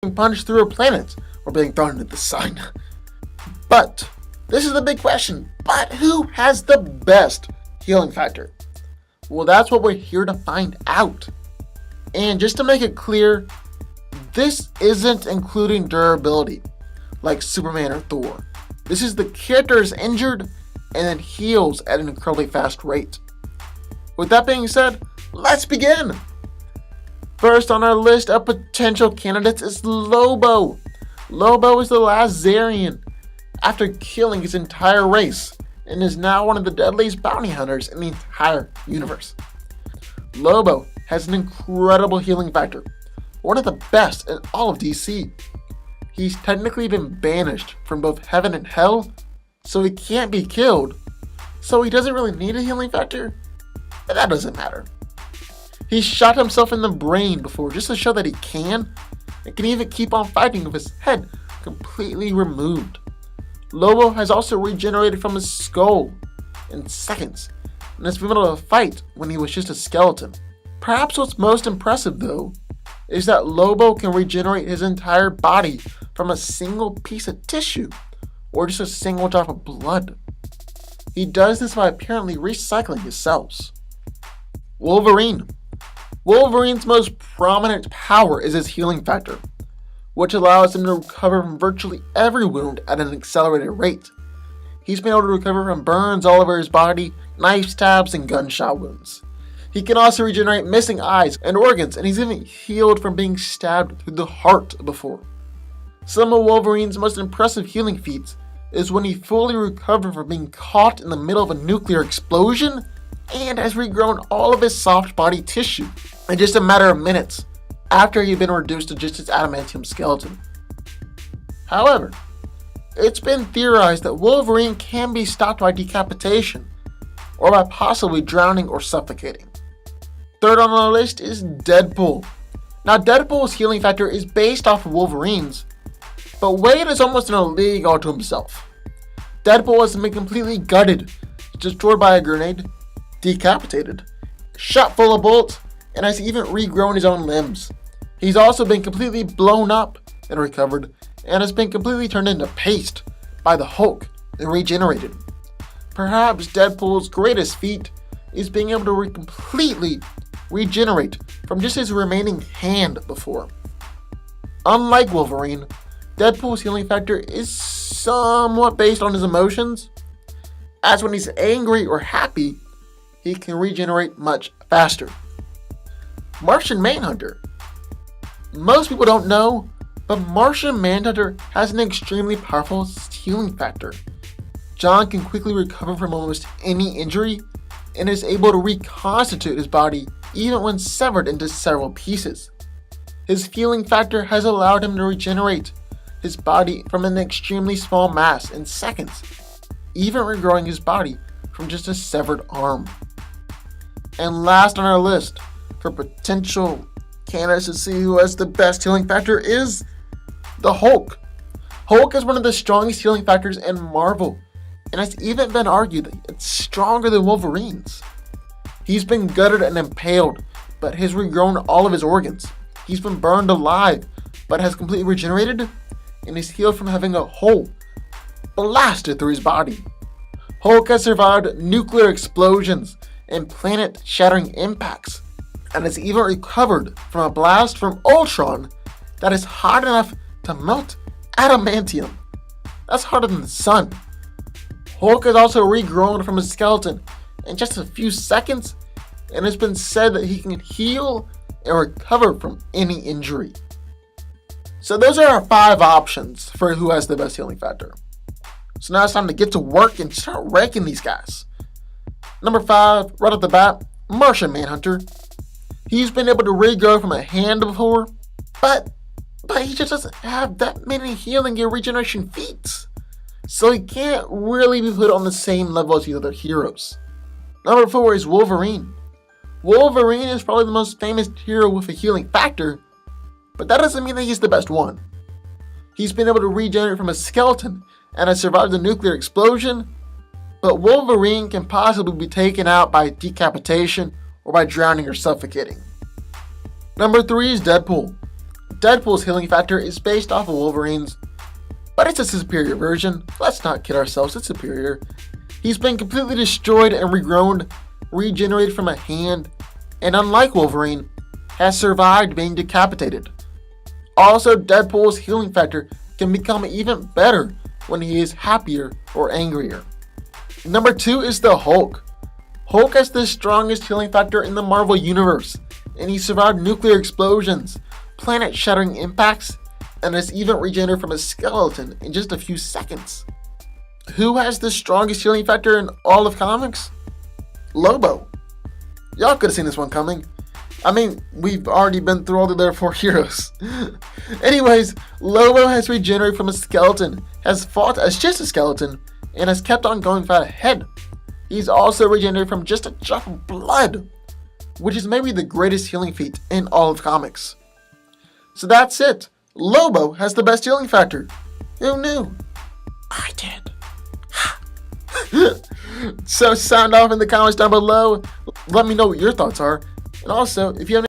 being punched through a planet or being thrown into the sun. But this is the big question. But who has the best healing factor? Well, that's what we're here to find out. And just to make it clear, this isn't including durability like Superman or Thor. This is the character is injured and then heals at an incredibly fast rate. With that being said, let's begin! First on our list of potential candidates is Lobo. Lobo is the last Zarian after killing his entire race and is now one of the deadliest bounty hunters in the entire universe. Lobo has an incredible healing factor, one of the best in all of DC. He's technically been banished from both heaven and hell, so he can't be killed, so he doesn't really need a healing factor, but that doesn't matter. He shot himself in the brain before just to show that he can, and can even keep on fighting with his head completely removed. Lobo has also regenerated from his skull in seconds, and has been able to fight when he was just a skeleton. Perhaps what's most impressive though, is that Lobo can regenerate his entire body from a single piece of tissue, or just a single drop of blood. He does this by apparently recycling his cells. Wolverine. Wolverine's most prominent power is his healing factor, which allows him to recover from virtually every wound at an accelerated rate. He's been able to recover from burns all over his body, knife stabs, and gunshot wounds. He can also regenerate missing eyes and organs, and he's even healed from being stabbed through the heart before. Some of Wolverine's most impressive healing feats is when he fully recovered from being caught in the middle of a nuclear explosion and has regrown all of his soft body tissue in just a matter of minutes after he had been reduced to just his adamantium skeleton. However, it's been theorized that Wolverine can be stopped by decapitation or by possibly drowning or suffocating. Third on our list is Deadpool. Now, Deadpool's healing factor is based off of Wolverine's, but Wade is almost in a league all to himself. Deadpool has been completely gutted, destroyed by a grenade, decapitated, shot full of bullets, and has even regrown his own limbs. He's also been completely blown up and recovered, and has been completely turned into paste by the Hulk and regenerated. Perhaps Deadpool's greatest feat is being able to completely regenerate from just his remaining hand before. Unlike Wolverine, Deadpool's healing factor is somewhat based on his emotions, as when he's angry or happy, he can regenerate much faster. Martian Manhunter. Most people don't know, but Martian Manhunter has an extremely powerful healing factor. John can quickly recover from almost any injury and is able to reconstitute his body even when severed into several pieces. His healing factor has allowed him to regenerate his body from an extremely small mass in seconds, even regrowing his body from just a severed arm. And last on our list for potential candidates to see who has the best healing factor is the Hulk. Hulk is one of the strongest healing factors in Marvel, and has even been argued that it's stronger than Wolverine's. He's been gutted and impaled, but has regrown all of his organs. He's been burned alive, but has completely regenerated, and is healed from having a hole blasted through his body. Hulk has survived nuclear explosions and planet-shattering impacts, and has even recovered from a blast from Ultron that is hot enough to melt adamantium. That's hotter than the sun. Hulk has also regrown from his skeleton in just a few seconds, and it's been said that he can heal and recover from any injury. So those are our 5 options for who has the best healing factor. So now it's time to get to work and start ranking these guys. Number 5, right off the bat, Martian Manhunter. He's been able to regrow from a hand before, but he just doesn't have that many healing and regeneration feats. So he can't really be put on the same level as the other heroes. Number 4 is Wolverine. Wolverine is probably the most famous hero with a healing factor, but that doesn't mean that he's the best one. He's been able to regenerate from a skeleton and has survived a nuclear explosion, but Wolverine can possibly be taken out by decapitation or by drowning or suffocating. Number 3 is Deadpool. Deadpool's healing factor is based off of Wolverine's, but it's a superior version. Let's not kid ourselves, it's superior. He's been completely destroyed and regrown, regenerated from a hand, and unlike Wolverine, has survived being decapitated. Also, Deadpool's healing factor can become even better when he is happier or angrier. Number 2 is the Hulk. Hulk has the strongest healing factor in the Marvel Universe, and he survived nuclear explosions, planet-shattering impacts, and has even regenerated from a skeleton in just a few seconds. Who has the strongest healing factor in all of comics? Lobo. Y'all could have seen this one coming. I mean, we've already been through all the other 4 heroes. Anyways, Lobo has regenerated from a skeleton, has fought as just a skeleton, and has kept on going without a head. He's also regenerated from just a drop of blood, which is maybe the greatest healing feat in all of comics. So that's it. Lobo has the best healing factor. Who knew? I did. So sound off in the comments down below. Let me know what your thoughts are. And also, if you have any